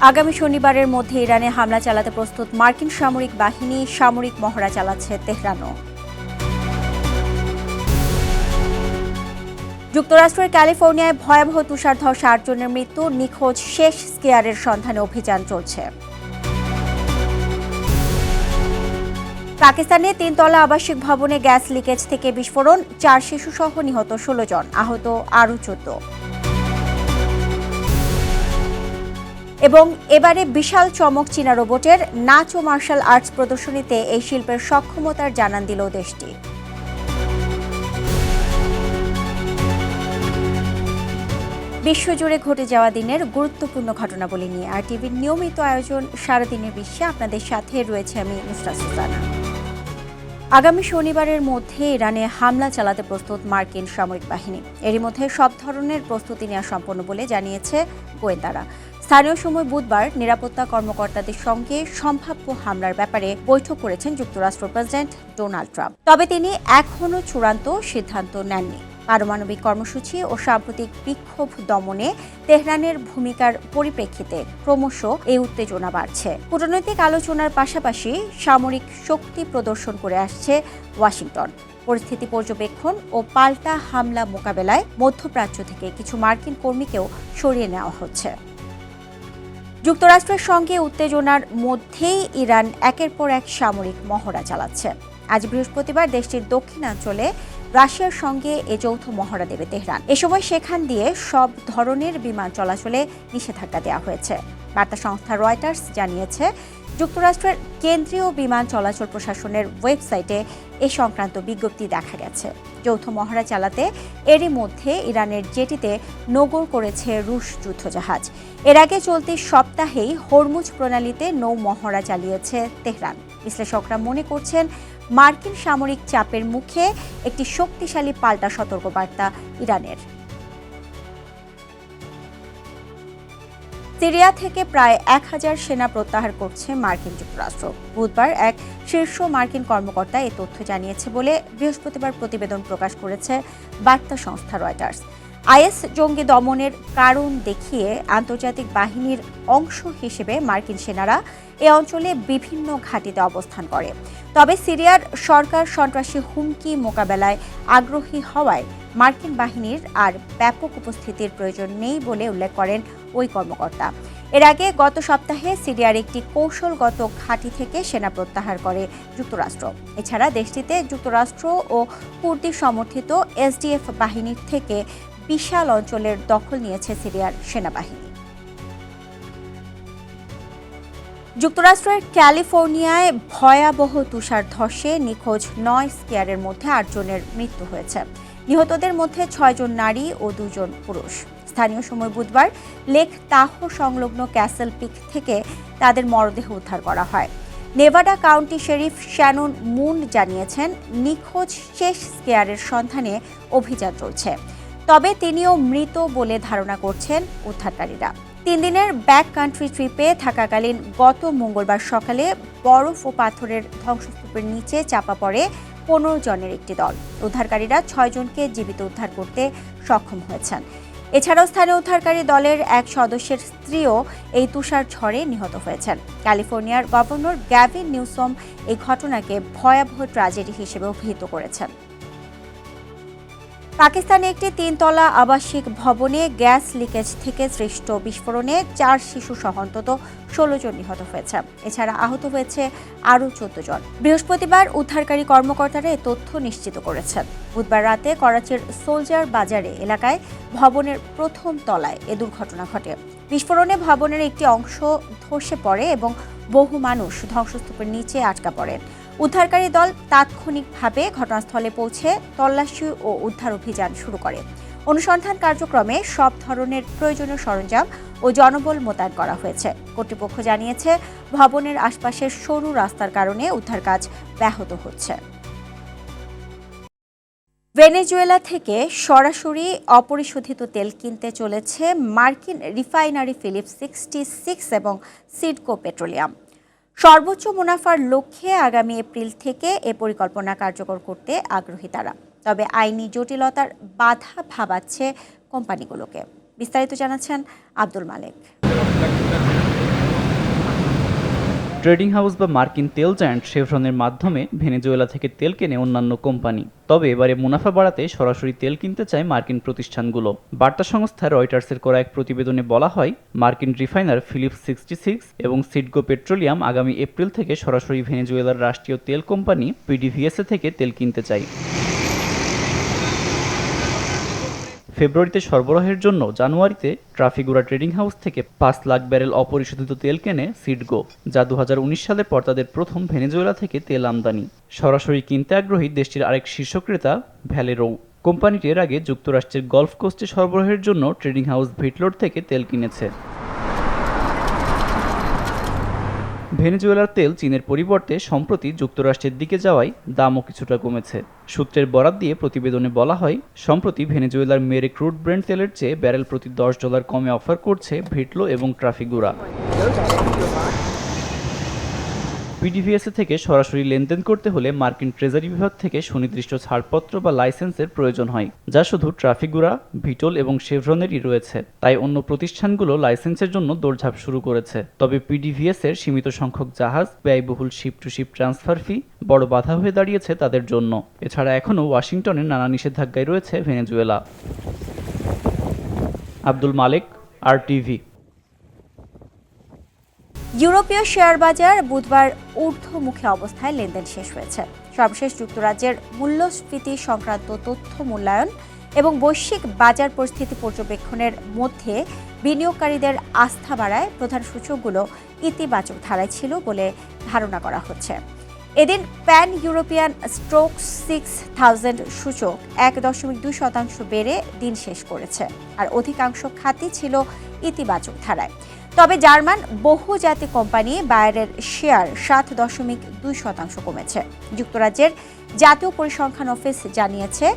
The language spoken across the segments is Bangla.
আগামী শনিবারের মধ্যে ইরানে হামলা চালাতে প্রস্তুত মার্কিন সামরিক বাহিনী। সামরিক মহড়া চালাচ্ছে তেহরানও। যুক্তরাষ্ট্রের ক্যালিফোর্নিয়ায় ভয়াবহ তুষারধসে ৮ জনের মৃত্যু। নিখোঁজ শেষ স্কিয়ারের সন্ধানে অভিযান চলছে। পাকিস্তানে ৩ তলা আবাসিক ভবনে গ্যাস লিকেজ থেকে বিস্ফোরণ, ৪ শিশুসহ নিহত ১৬ জন, আহত আরও ১৪। এবং এবারে বিশাল চমক চীনা রোবটের। নাচ ও মার্শাল আর্টস প্রদর্শনীতে এই শিল্পের সক্ষমতার জানান দিল দেশটি। বিশ্বজুড়ে ঘটে যাওয়া দিনের গুরুত্বপূর্ণ ঘটনাবলী নিয়ে আর টিভির নিয়মিত আয়োজন সারাদিনের বিশ্বে আপনাদের সাথে রয়েছে আমি নুসরাত সুলতানা। আগামী শনিবারের মধ্যে ইরানে হামলা চালাতে প্রস্তুত মার্কিন সামরিক বাহিনী। এরই মধ্যে সব ধরনের প্রস্তুতি নেওয়া সম্পন্ন বলে জানিয়েছে গোয়েন্দারা। স্থানীয় সময় বুধবার নিরাপত্তা কর্মকর্তাদের সঙ্গে সম্ভাব্য হামলার ব্যাপারে বৈঠক করেছেন যুক্তরাষ্ট্র প্রেসিডেন্ট ডোনাল্ড ট্রাম্প। তবে তিনি এখনও চূড়ান্ত সিদ্ধান্ত নেননি। পারমাণবিক কর্মসূচি ও সাম্প্রতিক বিক্ষোভ দমনে তেহরানের ভূমিকার পরিপ্রেক্ষিতে ক্রমশ এই উত্তেজনা বাড়ছে। কূটনৈতিক আলোচনার পাশাপাশি সামরিক শক্তি প্রদর্শন করে আসছে ওয়াশিংটন। পরিস্থিতি পর্যবেক্ষণ ও পাল্টা হামলা মোকাবেলায় মধ্যপ্রাচ্য থেকে কিছু মার্কিন কর্মীকেও সরিয়ে নেওয়া হচ্ছে। যুক্তরাষ্ট্রের সঙ্গে উত্তেজনার মধ্যেই ইরান একের পর এক সামরিক মহড়া চালাচ্ছে। আজ বৃহস্পতিবার দেশটির দক্ষিণাঞ্চলে রাশিয়ার সঙ্গে এ যৌথ মহড়া দেবে তেহরান। এ সময় সেখান দিয়ে সব ধরনের বিমান চলাচলে নিষেধাজ্ঞা দেওয়া হয়েছে। বার্তা সংস্থা রয়টার্স জানিয়েছে, যুক্তরাষ্ট্রের কেন্দ্রীয় বিমান চলাচল প্রশাসনের ওয়েবসাইটে এ সংক্রান্ত বিজ্ঞপ্তি দেখা গেছে। যৌথ মহড়া চালাতে এরই মধ্যে ইরানের জেটিতে নোঙর করেছে রুশ যুদ্ধজাহাজ। এর আগে চলতি সপ্তাহেই হরমুজ প্রণালীতে নৌ মহড়া চালিয়েছে তেহরান। বিশ্লেষকরা মনে করছেন, মার্কিন সামরিক চাপের মুখে একটি শক্তিশালী পাল্টা সতর্কবার্তা ইরানের। সিরিয়া থেকে প্রায় ১,০০০ সেনা প্রত্যাহার করছে মার্কিন যুক্তরাষ্ট্র। বুধবার এক শীর্ষ মার্কিন কর্মকর্তা এ তথ্য জানিয়েছে বলে বৃহস্পতিবার প্রতিবেদন প্রকাশ করেছে বার্তা সংস্থা রয়টার্স। আইএস জঙ্গি দমনের কারণ দেখিয়ে আন্তর্জাতিক বাহিনীর অংশ হিসেবে মার্কিন সেনারা এ অঞ্চলে বিভিন্ন ঘাঁটিতে অবস্থান করে। তবে সিরিয়ার সরকার সন্ত্রাসী হুমকি মোকাবেলায় আগ্রহী হওয়ায় মার্কিন বাহিনীর আর ব্যাপক উপস্থিতির প্রয়োজন নেই বলে উল্লেখ করেন ওই কর্মকর্তা। এর আগে গত সপ্তাহে সিরিয়ার একটি কৌশলগত ঘাঁটি থেকে সেনা প্রত্যাহার করে যুক্তরাষ্ট্র। এছাড়া দেশটিতে যুক্তরাষ্ট্র ও কুর্দি সমর্থিত এসডিএফ বাহিনীর থেকে বিশাল অঞ্চলের দখল নিয়েছে সিরিয়ার সেনাবাহিনী। যুক্তরাষ্ট্রের ক্যালিফোর্নিয়ায় ভয়াবহ তুষারধসে নিখোঁজ ৯ স্কিয়ারের মধ্যে ৮ জনের মৃত্যু হয়েছে। নিহতদের মধ্যে ৬ জন নারী ও ২ জন পুরুষ। স্থানীয় সময় বুধবার লেক তাহো সংলগ্ন ক্যাসেল পিক থেকে তাদের মরদেহ উদ্ধার করা হয়। Nevada county sheriff Shannon moon জানিয়েছেন, নিখোঁজ শেষ স্কিয়ারের সন্ধানে অভিযান চলছে। তবে তিনিও মৃত বলে ধারণা করছেন উদ্ধারকারীরা। ৩ দিনের ব্যাক কান্ট্রি ট্রিপে থাকাকালীন গত মঙ্গলবার সকালে বরফ ও পাথরের ধ্বংসস্তূপের নিচে চাপা পড়ে ১৫ জনের একটি দল। উদ্ধারকারীরা ৬ জনকে জীবিত উদ্ধার করতে সক্ষম হয়েছেন। এছাড়াও স্থানীয় উদ্ধারকারী দলের এক সদস্যের স্ত্রীও এই তুষার ঝড়ে নিহত হয়েছেন। ক্যালিফোর্নিয়ার গভর্নর গ্যাভিন নিউসম এই ঘটনাকে ভয়াবহ ট্র্যাজেডি হিসেবে অভিহিত করেছেন। পাকিস্তানে একটি ৩ তলা আবাসিক ভবনে গ্যাস লিকেজ থেকে সৃষ্ট বিস্ফোরণে ৪ শিশু সহ অন্তত ১৬ জন নিহত হয়েছে। এছাড়া আহত হয়েছে আরও ১৪ জন। বৃহস্পতিবার উদ্ধারকারী কর্মকর্তারা এ তথ্য নিশ্চিত করেছেন। বুধবার রাতে করাচির সোলজার বাজারে এলাকায় ভবনের প্রথম তলায় এ দুর্ঘটনা ঘটে। বিস্ফোরণে ভবনের একটি অংশ ধসে পড়ে এবং বহু মানুষ ধ্বংসস্তূপের নিচে আটকা পড়েন। উদ্ধারকারী দল তাৎক্ষণিকভাবে ঘটনাস্থলে পৌঁছে তল্লাশি ও উদ্ধার অভিযান শুরু করে। অনুসন্ধান কার্যক্রমে সব ধরনের প্রয়োজনীয় সরঞ্জাম ও জনবল মোতায়েন করা হয়েছে। কর্তৃপক্ষ জানিয়েছে, ভবনের আশপাশের সরু রাস্তার কারণে উদ্ধার কাজ ব্যাহত হচ্ছে। ভেনেজুয়েলা থেকে সরাসরি অপরিশোধিত তেল কিনতে চলেছে মার্কিন রিফাইনারি ফিলিপস 66 এবং সিডকো পেট্রোলিয়াম। সর্বোচ্চ মুনাফার লক্ষ্যে আগামী এপ্রিল থেকে এ পরিকল্পনা কার্যকর করতে আগ্রহী তারা। তবে আইনি জটিলতার বাধা ভাবাচ্ছে কোম্পানিগুলোকে। বিস্তারিত জানাচ্ছেন আব্দুল মালেক। ট্রেডিং হাউস বা মার্কিন তেল জায়ান্ট শেভরনের মাধ্যমে ভেনেজুয়েলা থেকে তেল কেনে অন্যান্য কোম্পানি। তবে এবারে মুনাফা বাড়াতে সরাসরি তেল কিনতে চায় মার্কিন প্রতিষ্ঠানগুলো। বার্তা সংস্থা রয়টার্সের করা এক প্রতিবেদনে বলা হয়, মার্কিন রিফাইনার ফিলিপস 66 এবং সিডগো পেট্রোলিয়াম আগামী এপ্রিল থেকে সরাসরি ভেনেজুয়েলার রাষ্ট্রীয় তেল কোম্পানি পিডিভিএসএ থেকে তেল কিনতে চায়। ফেব্রুয়ারিতে সরবরাহের জন্য জানুয়ারিতে ট্রাফিগুরা ট্রেডিং হাউস থেকে 5 লাখ ব্যারেল অপরিশোধিত তেল কেনে সিডগো, যা 2019 সালের পর তাদের প্রথম ভেনেজুয়েলা থেকে তেল আমদানি। সরাসরি কিনতে আগ্রহী দেশটির আরেক শীর্ষ ক্রেতা ভ্যালেরো। কোম্পানিটি এর আগে যুক্তরাষ্ট্রের গলফ কোস্টে সরবরাহের জন্য ট্রেডিং হাউস ভিটলোর থেকে তেল কিনেছে। ভেনেজুয়েলার তেল চীনের পরিবর্তে সম্প্রতি যুক্তরাষ্ট্রের দিকে যাওয়ায় দামও কিছুটা কমেছে। সূত্রের বরাত দিয়ে প্রতিবেদনে বলা হয়, সম্প্রতি ভেনেজুয়েলার মেরে ক্রুড ব্রেন্ট তেলের চেয়ে ব্যারেল প্রতি $10 কমে অফার করছে ভিটলো এবং ট্রাফিগুরা। পিডিভিএসএ থেকে সরাসরি লেনদেন করতে হলে মার্কিন ট্রেজারি বিভাগ থেকে সুনির্দিষ্ট ছাড়পত্র বা লাইসেন্সের প্রয়োজন হয়, যা শুধু ট্রাফিগুরা, ভিটল এবং শেভরনেরই রয়েছে। তাই অন্য প্রতিষ্ঠানগুলো লাইসেন্সের জন্য দৌড়ঝাঁপ শুরু করেছে। তবে পিডিভিএসের সীমিত সংখ্যক জাহাজ, ব্যয়বহুল ship to ship transfer fee বড় বাধা হয়ে দাঁড়িয়েছে তাদের জন্য। এছাড়া এখনও ওয়াশিংটনের নানা নিষেধাজ্ঞায় রয়েছে ভেনেজুয়েলা। আব্দুল মালেক, RTV। ইউরোপীয় শেয়ার বাজার বুধবার ঊর্ধ্বমুখী অবস্থায় লেনদেন শেষ হয়েছে। সর্বশেষ যুক্তরাজ্যের মূল্যস্ফীতি সংক্রান্ত তথ্য মূল্যায়ন এবং বৈশ্বিক বাজার পরিস্থিতি পর্যবেক্ষণের মধ্যে বিনিয়োগকারীদের আস্থা বাড়ায় প্রধান সূচকগুলো ইতিবাচক ধারায় ছিল বলে ধারণা করা হচ্ছে। এদিন প্যান ইউরোপিয়ান স্ট্রোকস 6000 সূচক 1.2% বেড়ে দিন শেষ করেছে, আর অধিকাংশ খাতই ছিল ইতিবাচক ধারায়। তবে জার্মান বহুজাতিক কোম্পানি বায়ারের শেয়ার 7.2% কমেছে। যুক্তরাজ্যের জাতীয় পরিসংখ্যান অফিস জানিয়েছে,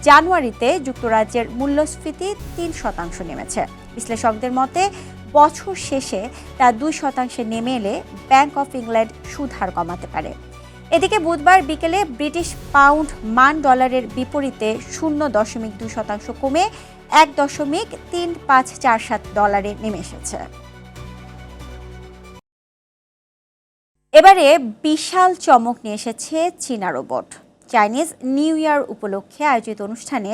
জানুয়ারিতে যুক্তরাজ্যের মূল্যস্ফীতি 3% নেমেছে। বিশ্লেষকদের মতে বছর শেষে তা 2% নেমে এলে ব্যাংক অফ ইংল্যান্ড সুদ হার কমাতে পারে। এদিকে বুধবার বিকেলে ব্রিটিশ পাউন্ড মান ডলারের বিপরীতে 0.2% কমে $1.3547 নেমে এসেছে। এবারে বিশাল চমক নিয়ে এসেছে চীনা রোবট। চাইনিজ নিউ ইয়ার উপলক্ষে আয়োজিত অনুষ্ঠানে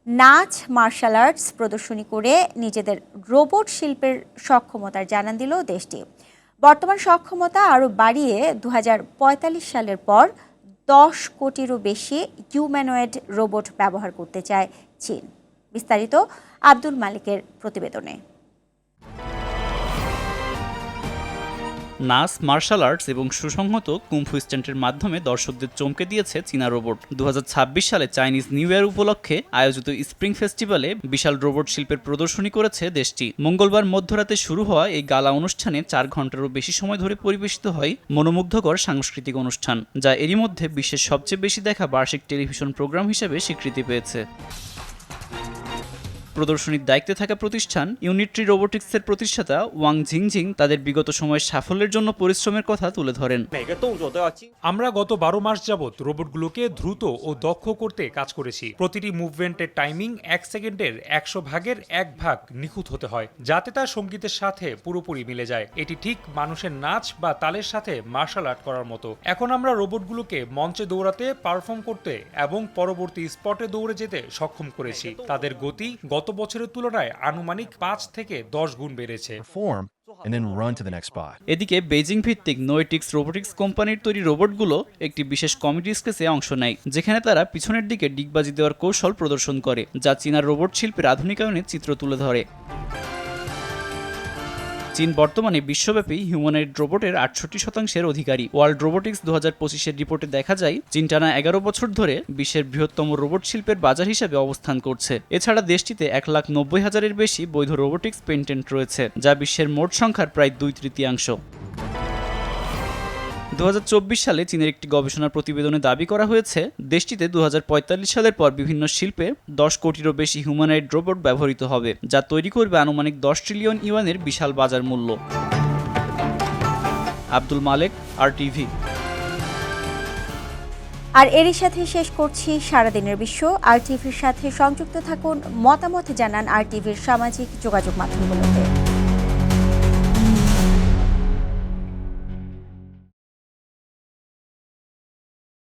নাচ, মার্শাল আর্টস প্রদর্শনী করে নিজেদের রোবট শিল্পের সক্ষমতার জানান দিল দেশটি। বর্তমান সক্ষমতা আরও বাড়িয়ে 2045 সালের পর 10 কোটিরও বেশি হিউম্যানয়েড রোবট ব্যবহার করতে চায় চীন। বিস্তারিত আব্দুল মালিকের প্রতিবেদনে। নাচ, মার্শাল আর্টস এবং সুসংহত কুংফু স্ট্যান্টের মাধ্যমে দর্শকদের চমকে দিয়েছে চীনা রোবট। 2026 সালে চাইনিজ নিউ ইয়ার উপলক্ষে আয়োজিত স্প্রিং ফেস্টিভ্যালে বিশাল রোবট শিল্পের প্রদর্শনী করেছে দেশটি। মঙ্গলবার মধ্যরাতে শুরু হওয়া এই গালা অনুষ্ঠানে 4 ঘন্টারও বেশি সময় ধরে পরিবেশিত হয় মনোমুগ্ধকর সাংস্কৃতিক অনুষ্ঠান, যা এরই মধ্যে বিশ্বের সবচেয়ে বেশি দেখা বার্ষিক টেলিভিশন প্রোগ্রাম হিসেবে স্বীকৃতি পেয়েছে। প্রদর্শনীর দায়িত্বে থাকা প্রতিষ্ঠান ইউনিট্রি রোবোটিক্সের প্রতিষ্ঠাতা ওয়াং ঝিংঝিং তাদের বিগত সময়ের সাফল্যের জন্য পরিশ্রমের কথা তুলে ধরেন। আমরা গত 12 মাস যাবৎ রোবটগুলোকে দ্রুত ও দক্ষ করতে কাজ করেছি। প্রতিটি মুভমেন্টের টাইমিং 1 সেকেন্ডের 100 ভাগের 1 ভাগ নিখুঁত হতে হয়, যাতে তা সঙ্গীতের সাথে পুরোপুরি মিলে যায়। এটি ঠিক মানুষের নাচ বা তালের সাথে মার্শাল আর্ট করার মতো। এখন আমরা রোবটগুলোকে মঞ্চে দৌড়াতে, পারফর্ম করতে এবং পরবর্তী স্পটে দৌড়ে যেতে সক্ষম করেছি। তাদের গতি গত বছরের তুলনায় আনুমানিক 5 থেকে 10 গুণ বেড়েছে। এদিকে বেজিং ভিত্তিক নোয়েটিক্স রোবোটিক্স কোম্পানির তৈরি রোবটগুলো একটি বিশেষ কমেডি স্কেচে অংশ নেয়, যেখানে তারা পিছনের দিকে ডিগবাজি দেওয়ার কৌশল প্রদর্শন করে, যা চীনার রোবট শিল্পের আধুনিকায়নের চিত্র তুলে ধরে। চীন বর্তমানে বিশ্বব্যাপী হিউম্যানয়েড রোবটের 68% অধিকারী। ওয়ার্ল্ড রোবোটিক্স 2025-এর রিপোর্টে দেখা যায়, চীন টানা 11 বছর ধরে বিশ্বের বৃহত্তম রোবট শিল্পের বাজার হিসেবে অবস্থান করছে। এছাড়া দেশটিতে 1,90,000-এর বেশি বৈধ রোবোটিক্স পেটেন্ট রয়েছে, যা বিশ্বের মোট সংখ্যার প্রায় 2/3। 2024 সালে চীনের একটি গবেষণা প্রতিবেদনে দাবি করা হয়েছে, দেশটিতে 2045 সালের পর বিভিন্ন শিল্পে 10 কোটিরও বেশি হিউম্যানয়েড রোবট ব্যবহৃত হবে, যা তৈরি করবে আনুমানিক 10 ট্রিলিয়ন ইউয়ানের বিশাল বাজার মূল্য। আব্দুল মালেক, RTV। আর এরই সাথে শেষ করছি সারাদিনের বিশ্ব। RTVর সাথে সংযুক্ত থাকুন, মতামত জানান RTVর সামাজিক যোগাযোগ মাধ্যমগুলোতে।